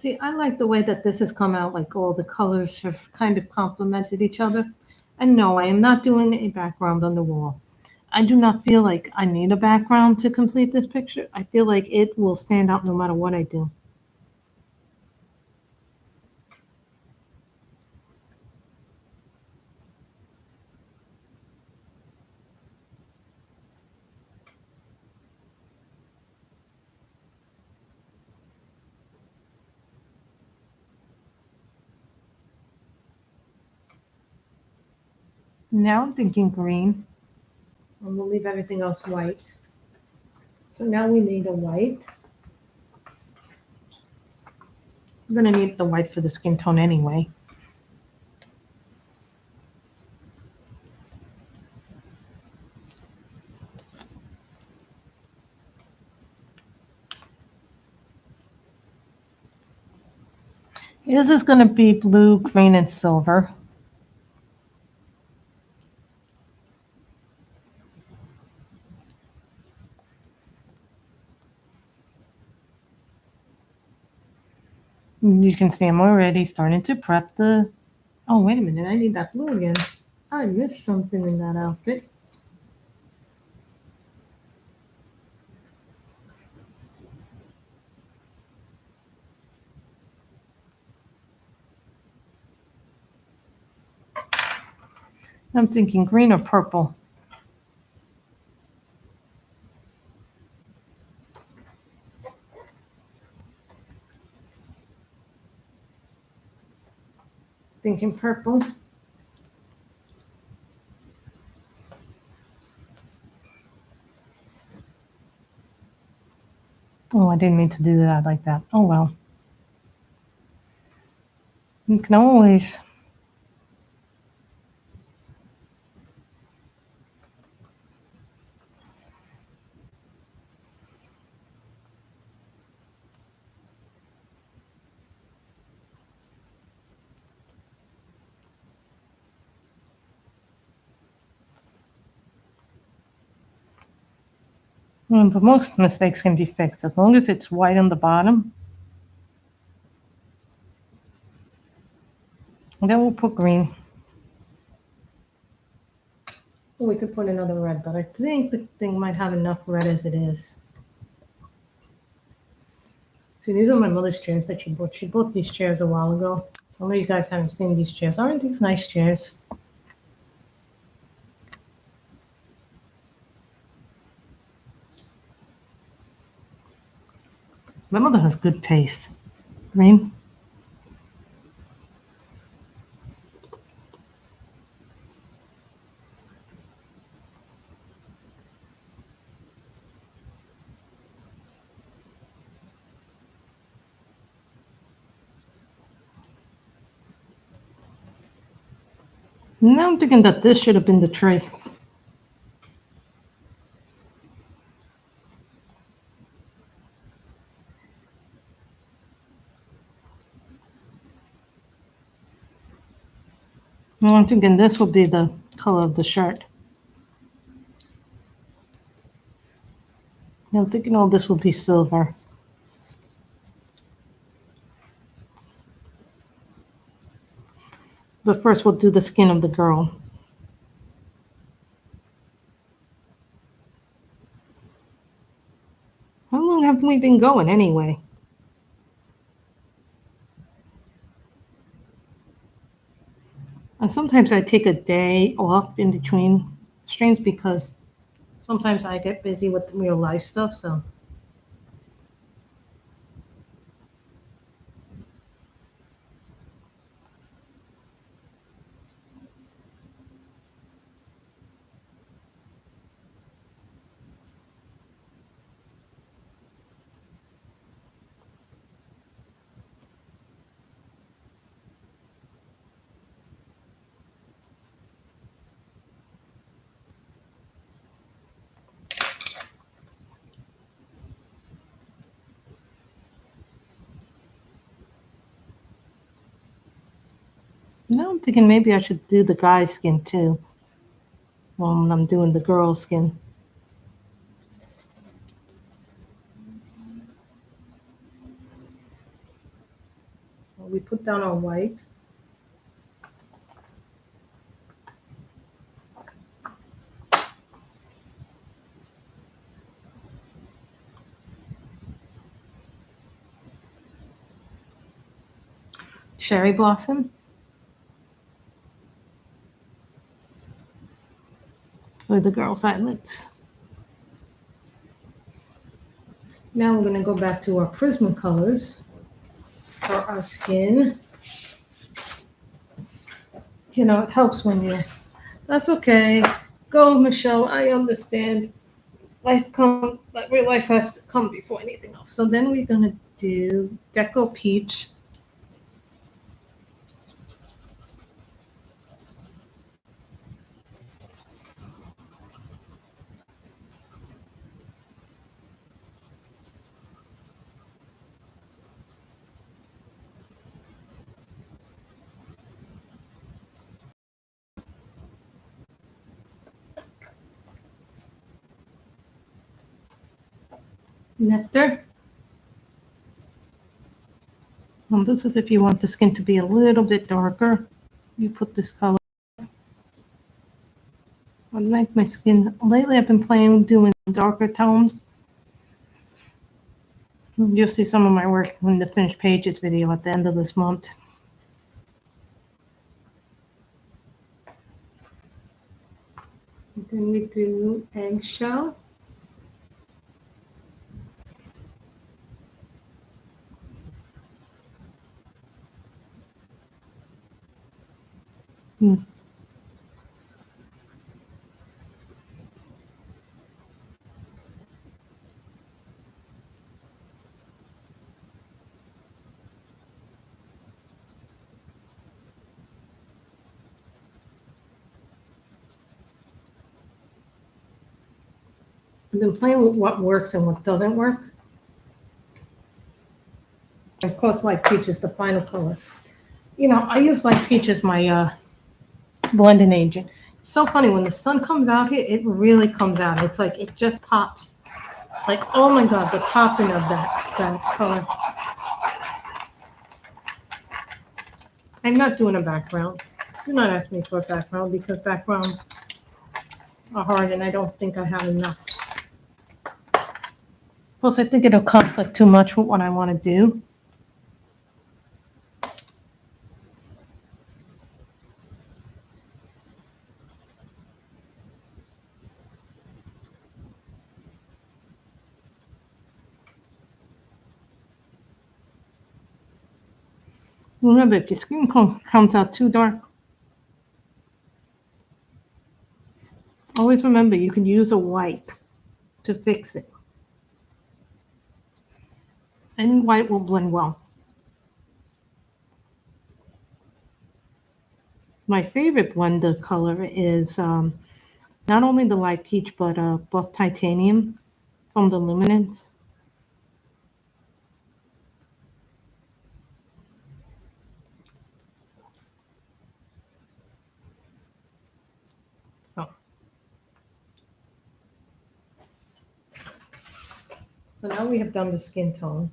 See, I like the way that this has come out, like all the colors have kind of complemented each other. And no, I am not doing a background on the wall. I do not feel like I need a background to complete this picture. I feel like it will stand out no matter what I do. Now I'm thinking green. And we'll leave everything else white. So now we need a white. I'm going to need the white for the skin tone anyway. This is going to be blue, green, and silver. You can see I'm already starting to prep the... Oh, wait a minute. I need that blue again. I missed something in that outfit. I'm thinking green or purple. Thinking purple. Oh, I didn't mean to do that like that. Oh, well. You can always... But most mistakes can be fixed as long as it's white on the bottom. And then we'll put green. We could put another red, but I think the thing might have enough red as it is. See, these are my mother's chairs that she bought. She bought these chairs a while ago. Some of you guys haven't seen these chairs. Aren't these nice chairs? My mother has good taste. Green. Now I'm thinking that this should have been the tray. Now I'm thinking this will be the color of the shirt. Now I'm thinking all this will be silver. But first we'll do the skin of the girl. have we been going anyway? And sometimes I take a day off in between streams because sometimes I get busy with real life stuff, so. Now I'm thinking maybe I should do the guy's skin too when I'm doing the girl skin. So we put down our white. Cherry blossom. For the girl's eyelids. Now we're going to go back to our Prismacolors for our skin. You know, it helps when you. That's okay. Go, Michelle. I understand. Real life has to come before anything else. So then we're going to do Deco Peach. Nectar. And this is if you want the skin to be a little bit darker. You put this color. I like my skin. Lately I've been playing doing darker tones. You'll see some of my work in the finished pages video at the end of this month. And then we do eggshell. I've been playing with what works and what doesn't work. Of course, light peach is the final color. You know, I use light peach as my blending agent. It's so funny when the sun comes out here, it really comes out. It's like it just pops. Like, oh my God, the popping of that color. I'm not doing a background. Do not ask me for a background because backgrounds are hard and I don't think I have enough. Plus, I think it'll conflict too much with what I want to do. Remember, if your skin comes out too dark, always remember you can use a white to fix it. And white will blend well. My favorite blender color is not only the light peach, but buff titanium from the Luminance. So now we have done the skin tone.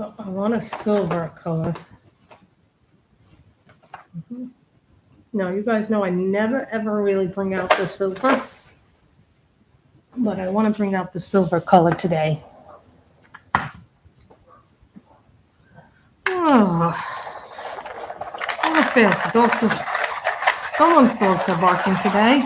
So I want a silver color. Now, you guys know I never ever really bring out the silver, but I want to bring out the silver color today. Oh, I feel someone's dogs are barking today.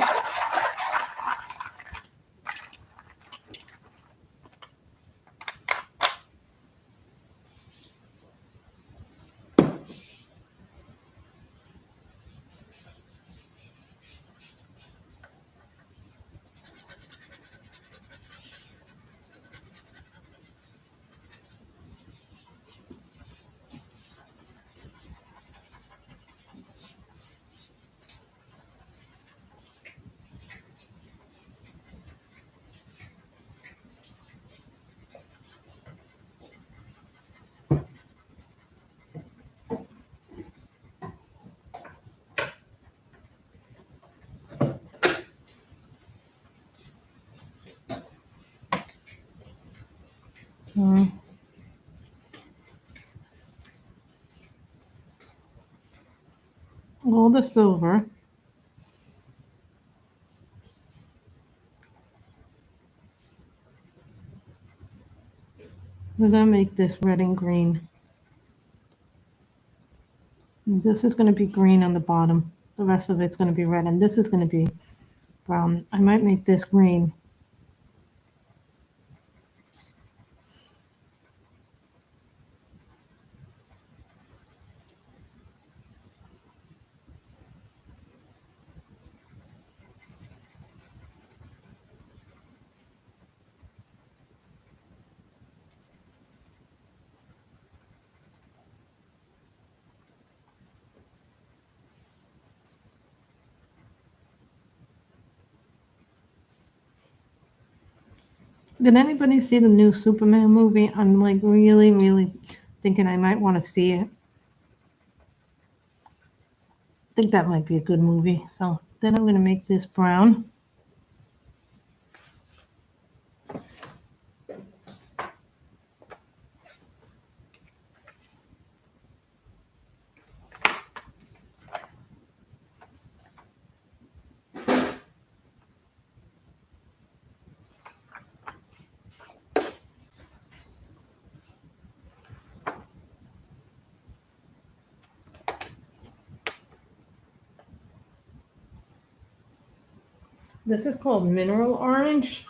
All the silver. We're going to make this red and green. And this is going to be green on the bottom. The rest of it's going to be red, and this is going to be brown. I might make this green. Did anybody see the new Superman movie? I'm like really, really thinking I might want to see it. I think that might be a good movie. So then I'm going to make this brown. This is called Mineral Orange.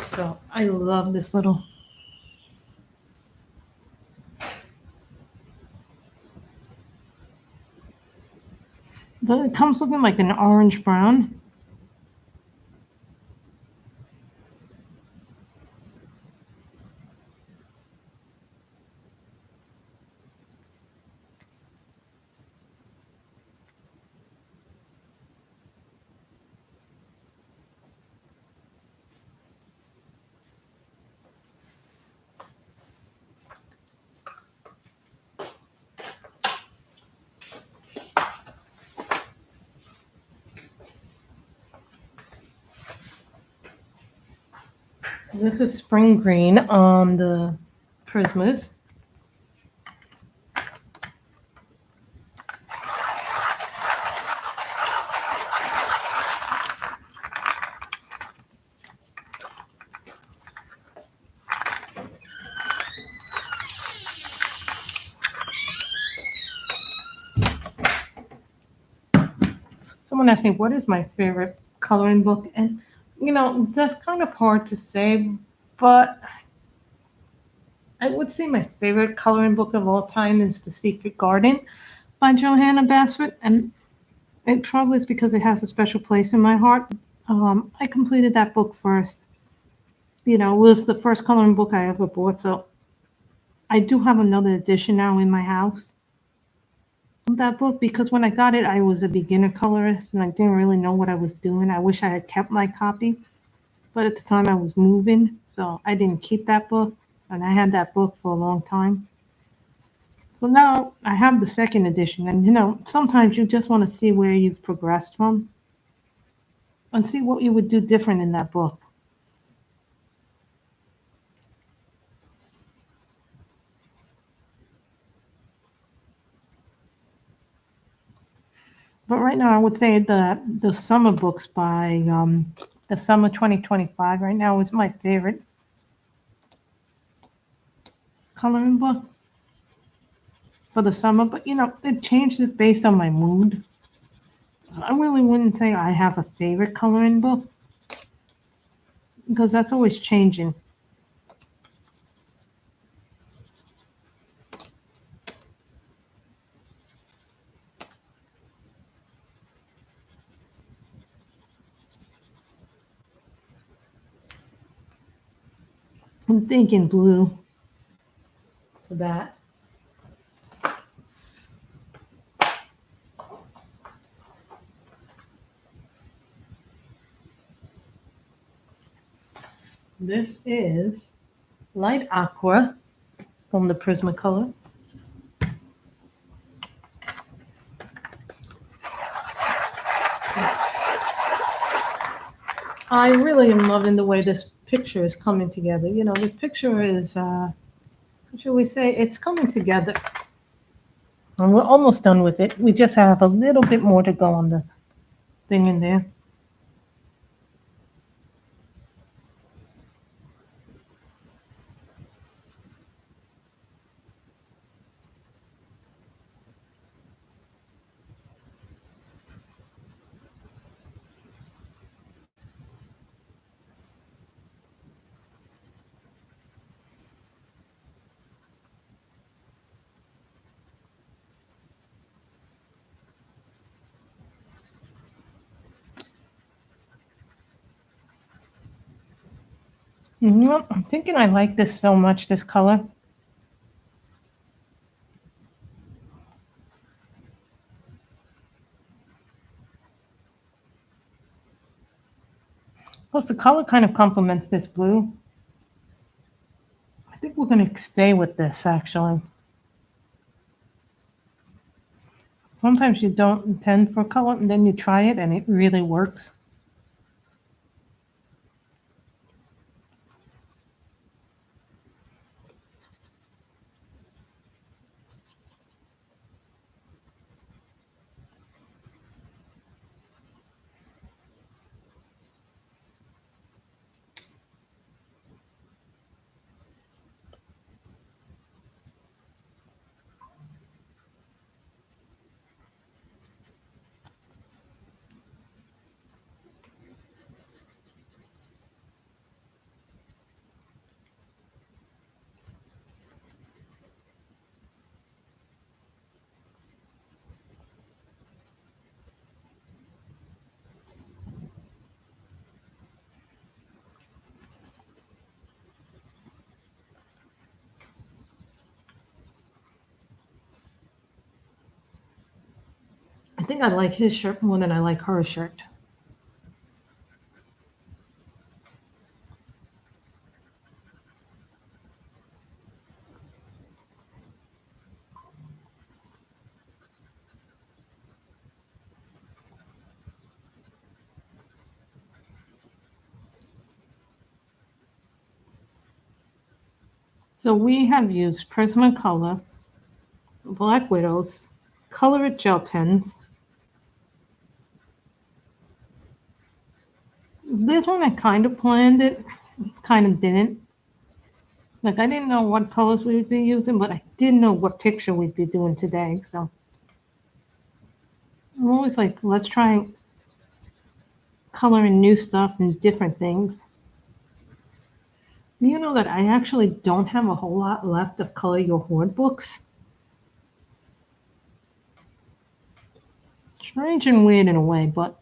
So I love this little. But it comes looking like an orange brown. This is spring green on the Prismas. Someone asked me, what is my favorite coloring book? And, that's kind of hard to say, but I would say my favorite coloring book of all time is The Secret Garden by Johanna Basford. And it probably is because it has a special place in my heart. I completed that book first. It was the first coloring book I ever bought. So I do have another edition now in my house of that book, because when I got it, I was a beginner colorist and I didn't really know what I was doing. I wish I had kept my copy, but at the time I was moving, so I didn't keep that book, and I had that book for a long time. So now I have the second edition, and sometimes you just want to see where you've progressed from and see what you would do different in that book. But right now, I would say the summer books by the summer 2025 right now is my favorite coloring book for the summer. But you know, it changes based on my mood. So I really wouldn't say I have a favorite coloring book because that's always changing. I'm thinking blue for that. This is light aqua from the Prismacolor. I really am loving the way this picture is coming together. You know, this picture is, what shall we say, it's coming together. And we're almost done with it. We just have a little bit more to go on the thing in there. You know what? I'm thinking I like this so much, this color. Plus, the color kind of complements this blue. I think we're going to stay with this, actually. Sometimes you don't intend for color, and then you try it, and it really works. I think I like his shirt more than I like her shirt. So we have used Prismacolor, Black Widows, Color It gel pens. This one I kind of planned it, kind of didn't. Like I didn't know what colors we would be using, but I did know what picture we'd be doing today. So I'm always like, let's try coloring new stuff and different things. Do you know that I actually don't have a whole lot left of Color Your Hoard books? Strange and weird in a way, but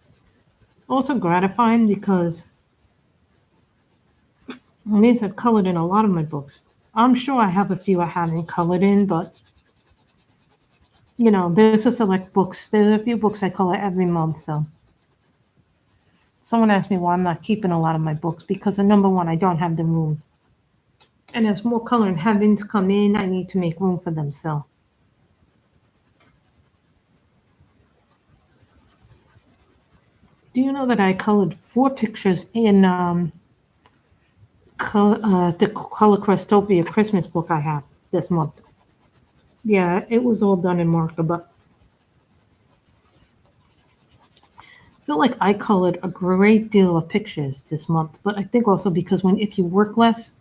also gratifying because these are colored in a lot of my books. I'm sure I have a few I haven't colored in, but you know, there's a select books. There's a few books I color every month, so. Someone asked me why I'm not keeping a lot of my books because number one, I don't have the room. And as more coloring heavens come in, I need to make room for them, so. Do you know that I colored 4 pictures in the Color Crestopia Christmas book I have this month? Yeah, it was all done in marker, but feel like I colored a great deal of pictures this month, but I think also because if you work less,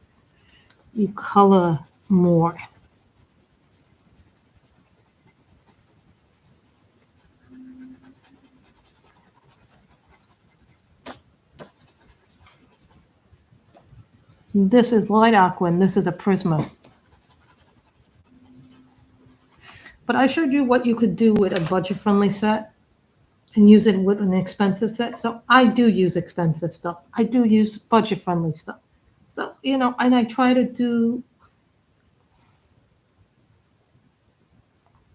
you color more. This is light aqua and this is a Prisma. But I showed you what you could do with a budget-friendly set and use it with an expensive set. So I do use expensive stuff. I do use budget-friendly stuff. So, and I try to do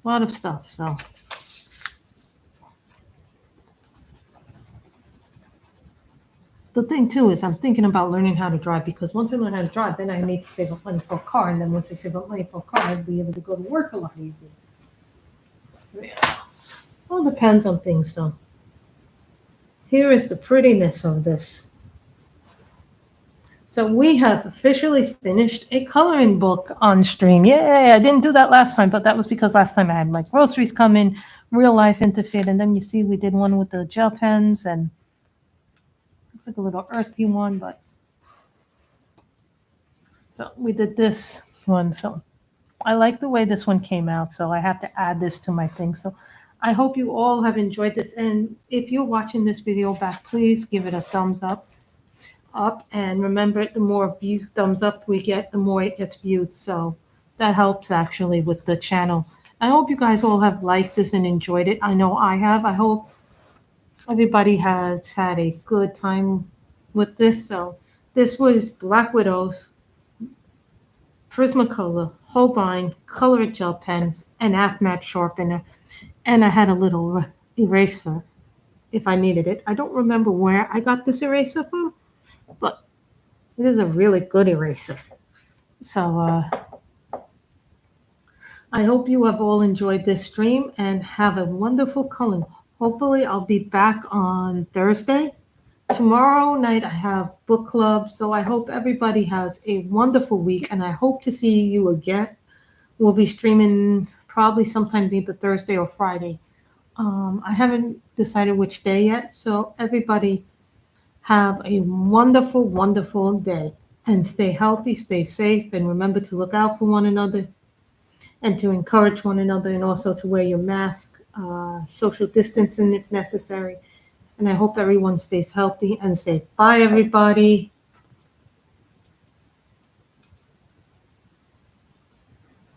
a lot of stuff. So the thing too is I'm thinking about learning how to drive, because once I learn how to drive, then I need to save up money for a car. And then once I save up money for a car, I'd be able to go to work a lot easier. Yeah. All depends on things. So here is the prettiness of this. So we have officially finished a coloring book on stream. Yay! I didn't do that last time, but that was because last time I had my groceries come in, real life interfered, and then you see we did one with the gel pens, and looks like a little earthy one, but so we did this one. So I like the way this one came out, so I have to add this to my thing. So I hope you all have enjoyed this, and if you're watching this video back, please give it a thumbs up. And remember, the more thumbs up we get, the more it gets viewed, so that helps actually with the channel. I hope you guys all have liked this and enjoyed it. I know I have. I hope everybody has had a good time with this. So this was Black Widow's Prismacolor Holbein colored gel pens and half matte sharpener, and I had a little eraser if I needed it. I don't remember where I got this eraser from, but it is a really good eraser. So I hope you have all enjoyed this stream and have a wonderful coloring. Hopefully I'll be back on Thursday. Tomorrow night I have book club, so I hope everybody has a wonderful week, and I hope to see you again. We'll be streaming probably sometime either Thursday or Friday. I haven't decided which day yet, so everybody have a wonderful, wonderful day, and stay healthy, stay safe, and remember to look out for one another and to encourage one another, and also to wear your mask, social distancing if necessary. And I hope everyone stays healthy and safe. Bye, everybody.